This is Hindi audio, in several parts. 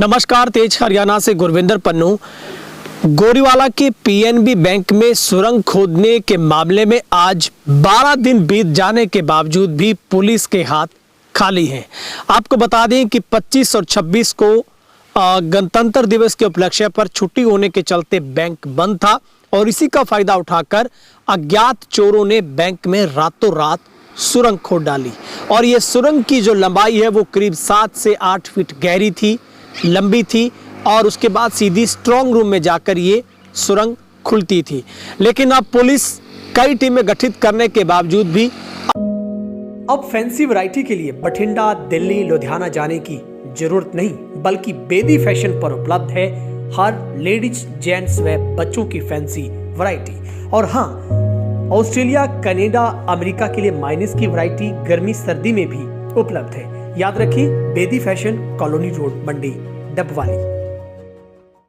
नमस्कार, तेज हरियाणा से गुरविंदर पन्नू। गोरीवाला के पीएनबी बैंक में सुरंग खोदने के मामले में आज 12 दिन बीत जाने के बावजूद भी पुलिस के हाथ खाली हैं। आपको बता दें कि 25 और 26 को गणतंत्र दिवस के उपलक्ष्य पर छुट्टी होने के चलते बैंक बंद था और इसी का फायदा उठाकर अज्ञात चोरों ने बैंक में रातों रात सुरंग खोद डाली। और ये सुरंग की जो लंबाई है वो करीब 7 से 8 फीट गहरी थी, लंबी थी और उसके बाद सीधी स्ट्रांग रूम में जाकर ये सुरंग खुलती थी। लेकिन अब पुलिस कई टीमें गठित करने के बावजूद भी अब फैंसी वैरायटी के लिए बठिंडा, दिल्ली, लुधियाना जाने की जरूरत नहीं, बल्कि बेदी फैशन पर उपलब्ध है हर लेडीज, जेंट्स व बच्चों की फैंसी वैरायटी। और हाँ, ऑस्ट्रेलिया, कनाडा, अमेरिका के लिए माइनस की वैरायटी गर्मी सर्दी में भी उपलब्ध है। याद रखिए, बेदी फैशन, कॉलोनी रोड, मंडी, डबवाली।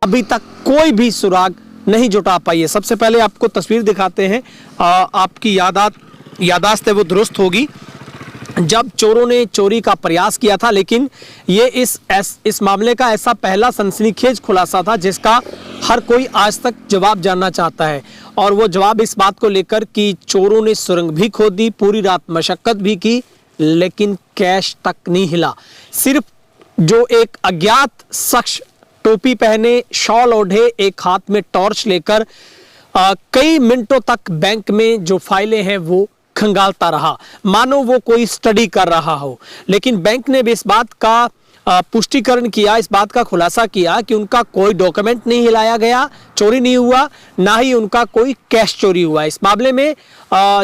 अभी तक कोई भी सुराग नहीं जुटा पाई है। सबसे पहले आपको तस्वीर दिखाते हैं, आपकी यादाश्त है वो दुरुस्त होगी। जब चोरों ने चोरी का प्रयास किया था, लेकिन ये इस मामले का ऐसा पहला सनसनीखेज खुलासा था जिसका हर कोई आज तक जवाब जानना चाहता है। और वो जवाब इस बात को लेकर कि चोरों ने सुरंग भी खोदी, पूरी रात मशक्कत भी की, लेकिन कैश तक नहीं हिला। सिर्फ जो एक अज्ञात शख्स टोपी पहने, शॉल ओढ़े, एक हाथ में टॉर्च लेकर कई मिनटों तक बैंक में जो फाइलें हैं वो खंगालता रहा, मानो वो कोई स्टडी कर रहा हो। लेकिन बैंक ने भी इस बात का पुष्टिकरण किया, इस बात का खुलासा किया कि उनका कोई डॉक्यूमेंट नहीं हिलाया गया, चोरी नहीं हुआ, ना ही उनका कोई कैश चोरी हुआ। इस मामले में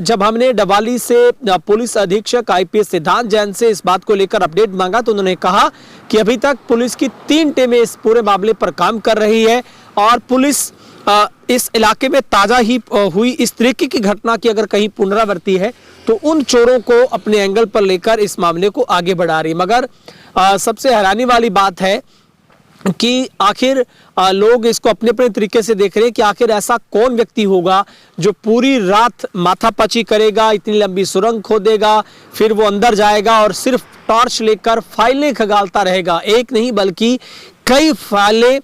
जब हमने डबवाली से पुलिस अधीक्षक IPS सिद्धांत जैन से इस बात को लेकर अपडेट मांगा तो उन्होंने कहा कि अभी तक पुलिस की 3 टीमें इस पूरे मामले पर काम कर रही है और पुलिस इस इलाके में ताज़ा ही हुई इस तरीके की घटना की अगर कहीं पुनरावृत्ति है तो उन चोरों को अपने एंगल पर लेकर इस मामले को आगे बढ़ा रही। मगर सबसे हैरानी वाली बात है कि आखिर लोग इसको अपने अपने तरीके से देख रहे हैं कि आखिर ऐसा कौन व्यक्ति होगा जो पूरी रात माथापच्ची करेगा, इतनी लंबी सुरंग खोदेगा, फिर वो अंदर जाएगा और सिर्फ टॉर्च लेकर फाइलें खंगालता रहेगा। एक नहीं बल्कि कई फाइलें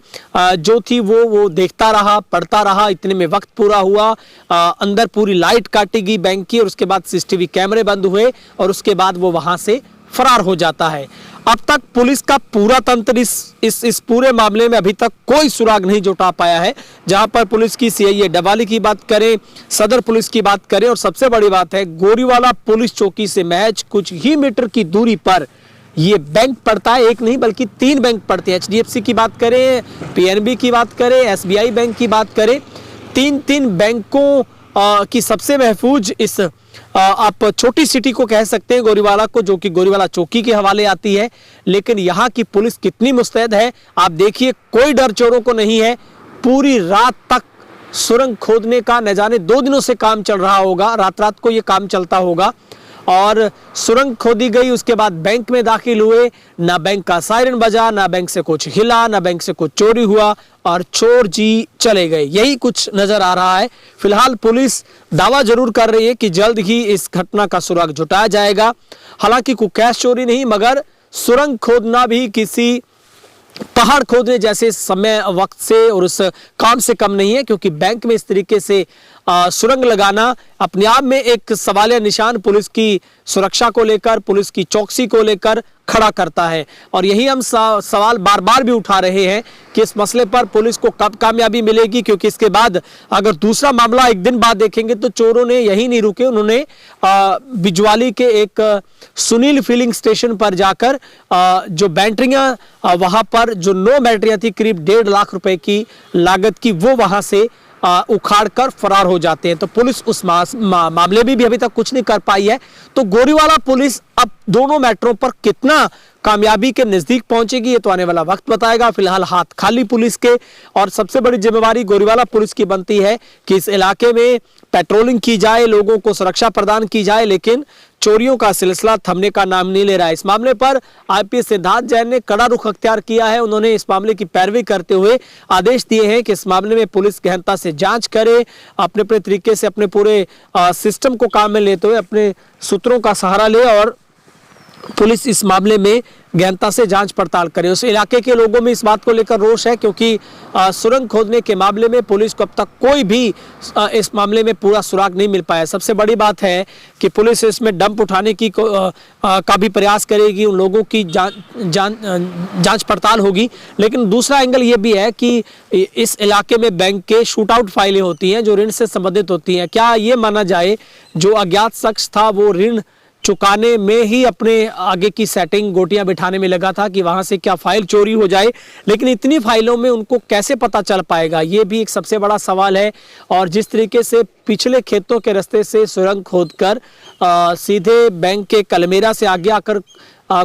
जो थी वो देखता रहा, पढ़ता रहा। इतने में वक्त पूरा हुआ, अंदर पूरी लाइट काटी गई बैंक की और उसके बाद CCTV कैमरे बंद हुए और उसके बाद वो वहां से फरार हो जाता है। अब तक पुलिस का पूरा तंत्र इस पूरे मामले में अभी तक कोई सुराग नहीं जुटा पाया है। जहां पर पुलिस की CIA डबवाली की बात करें, सदर पुलिस की बात करें और सबसे बड़ी बात है गोरीवाला पुलिस चौकी से महज कुछ ही मीटर की दूरी पर ये बैंक पड़ता है। एक नहीं बल्कि 3 बैंक पड़ते हैं। HDFC की बात करें, PNB की बात करें, SBI बैंक की बात करें, 3 बैंकों की सबसे महफूज इस आप छोटी सिटी को कह सकते हैं गोरीवाला को, जो कि गोरीवाला चौकी के हवाले आती है। लेकिन यहाँ की पुलिस कितनी मुस्तैद है आप देखिए, कोई डर चोरों को नहीं है। पूरी रात तक सुरंग खोदने का न जाने 2 दिनों से काम चल रहा होगा, रात को ये काम चलता होगा और सुरंग खोदी गई। उसके बाद बैंक में दाखिल हुए, ना बैंक का सायरन बजा, ना बैंक से कुछ हिला, ना बैंक से कुछ चोरी हुआ और चोर जी चले गए। यही कुछ नजर आ रहा है। फिलहाल पुलिस दावा जरूर कर रही है कि जल्द ही इस घटना का सुराग जुटाया जाएगा। हालांकि कोई कैश चोरी नहीं, मगर सुरंग खोदना भी किसी पहाड़ खोदने जैसे समय वक्त से और उस काम से कम नहीं है, क्योंकि बैंक में इस तरीके से सुरंग लगाना अपने आप में एक सवालिया निशान पुलिस की सुरक्षा को लेकर, पुलिस की चौकसी को लेकर खड़ा करता है। और यही हम सवाल बार बार भी उठा रहे हैं कि इस मसले पर पुलिस को कब कामयाबी मिलेगी, क्योंकि इसके बाद अगर दूसरा मामला एक दिन बाद देखेंगे तो चोरों ने यही नहीं रुके, उन्होंने बिजवाली के एक सुनील फिलिंग स्टेशन पर जाकर जो बैटरियां वहां पर जो 9 बैटरियां थी करीब 1.5 लाख रुपए की लागत की, वो वहां से उखाड़ कर फरार हो जाते हैं। तो पुलिस उस मामले में भी अभी तक कुछ नहीं कर पाई है। तो गोरीवाला पुलिस अब दोनों मैटरों पर कितना कामयाबी के नजदीक पहुंचेगी ये तो आने वाला वक्त बताएगा। फिलहाल हाथ खाली पुलिस के, और सबसे बड़ी जिम्मेवारी गोरीवाला पुलिस की बनती है कि इस इलाके में पेट्रोलिंग की जाए, लोगों को सुरक्षा प्रदान की जाए, लेकिन चोरियों का सिलसिला थमने का नाम नहीं ले रहा है। इस मामले पर IPS सिद्धांत जैन ने कड़ा रुख अख्तियार किया है। उन्होंने इस मामले की पैरवी करते हुए आदेश दिए हैं कि इस मामले में पुलिस गहनता से जांच करे, अपने अपने तरीके से अपने पूरे सिस्टम को काम में लेते हुए अपने सूत्रों का सहारा ले और पुलिस इस मामले में गहनता से जांच पड़ताल करे। उस इलाके के लोगों में इस बात को लेकर रोष है क्योंकि सुरंग खोदने के मामले में पुलिस को अब तक कोई भी इस मामले में पूरा सुराग नहीं मिल पाया। सबसे बड़ी बात है कि पुलिस इसमें डंप उठाने की का भी प्रयास करेगी, उन लोगों की जांच पड़ताल होगी। लेकिन दूसरा एंगल ये भी है कि इस इलाके में बैंक के शूट आउट फाइलें होती हैं जो ऋण से संबंधित होती हैं। क्या ये माना जाए जो अज्ञात शख्स था वो ऋण चुकाने में ही अपने आगे की सेटिंग गोटियां बिठाने में लगा था कि वहां से क्या फाइल चोरी हो जाए, लेकिन इतनी फाइलों में उनको कैसे पता चल पाएगा, ये भी एक सबसे बड़ा सवाल है। और जिस तरीके से पिछले खेतों के रास्ते से सुरंग खोदकर सीधे बैंक के कलमेरा से आगे आकर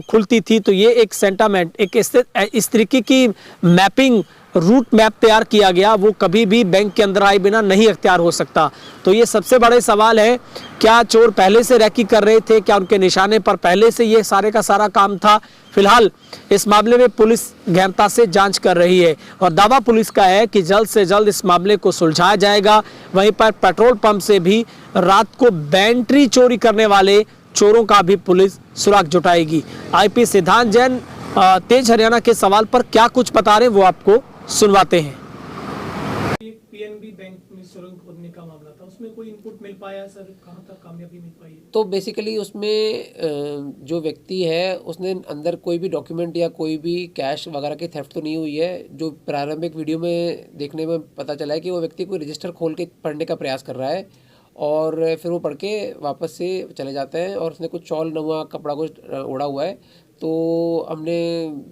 खुलती थी, तो ये एक सेंटामेंट, एक इस तरीके की मैपिंग, रूट मैप तैयार किया गया, वो कभी भी बैंक के अंदर आए बिना नहीं अख्तियार हो सकता। तो ये सबसे बड़े सवाल है, क्या चोर पहले से रैकी कर रहे थे, क्या उनके निशाने पर पहले से ये सारे का सारा काम था। फिलहाल इस मामले में पुलिस गहनता से जांच कर रही है और दावा पुलिस का है कि जल्द से जल्द इस मामले को सुलझाया जाएगा। वहीं पर पेट्रोल पंप से भी रात को बैटरी चोरी करने वाले चोरों का भी पुलिस सुराग जुटाएगी। आईपी सिद्धांत जैन तेज हरियाणा के सवाल पर क्या कुछ बता रहे हैं वो आपको सुनवाते हैं। पीएनबी बैंक में सुरंग खोदने का मामला था, उसमें कोई इनपुट मिल पाया सर, कहाँ तक कामयाबी मिल पाई है? तो बेसिकली उसमें जो व्यक्ति है उसने अंदर कोई भी डॉक्यूमेंट या कोई भी कैश वगैरह की थेफ्ट तो नहीं हुई है। जो प्रारंभिक वीडियो में देखने में पता चला है कि वो व्यक्ति कोई रजिस्टर खोल के पढ़ने का प्रयास कर रहा है और फिर वो पढ़ के वापस से चले जाते हैं और उसने कुछ शॉल नुमा कपड़ा कुछ ओढ़ा हुआ है। तो हमने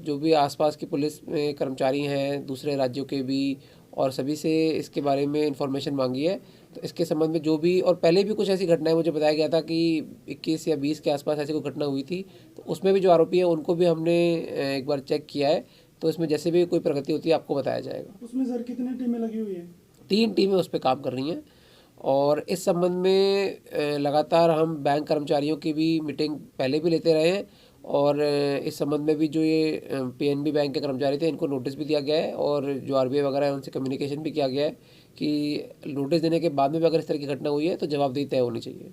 जो भी आसपास की पुलिस में कर्मचारी हैं दूसरे राज्यों के भी और सभी से इसके बारे में इंफॉर्मेशन मांगी है। तो इसके संबंध में जो भी और पहले भी कुछ ऐसी घटनाएं मुझे बताया गया था कि 21 या 20 के आसपास ऐसी कोई घटना हुई थी, तो उसमें भी जो आरोपी है उनको भी हमने एक बार चेक किया है। तो इसमें जैसे भी कोई प्रगति होती है आपको बताया जाएगा। उसमें सर कितनी टीमें लगी हुई है? 3 टीमें उस पर काम कर रही हैं और इस संबंध में लगातार हम बैंक कर्मचारियों की भी मीटिंग पहले भी लेते रहे हैं और इस संबंध में भी जो ये पीएनबी बैंक के कर्मचारी थे इनको नोटिस भी दिया गया है और जो आरबीआई वगैरह है उनसे कम्युनिकेशन भी किया गया है कि नोटिस देने के बाद में भी अगर इस तरह की घटना हुई है तो जवाबदेही तय होनी चाहिए।